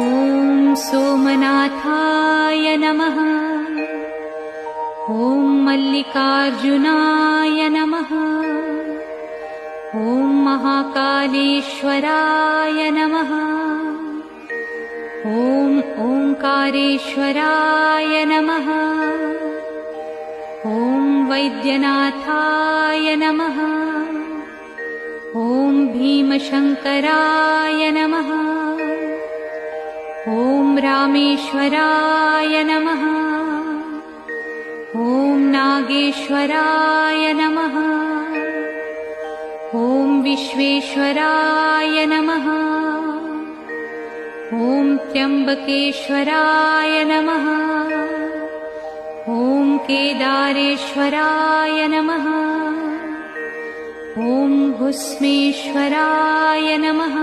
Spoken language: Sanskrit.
ॐ सोमनाथाय नमः। ॐ मल्लिकार्जुनाय नमः। ॐ महाकालेश्वराय नमः। ॐ ओंकारेश्वराय नमः। ॐ वैद्यनाथाय नमः। ॐ भीमशंकराय नमः। ॐ रामेश्वराय नमः। ॐ नागेश्वराय नमः। ॐ विश्वेश्वराय नमः। ॐ त्र्यंबकेश्वराय नमः। ॐ केदारेश्वराय नमः। ॐ भुस्मेश्वराय नमः।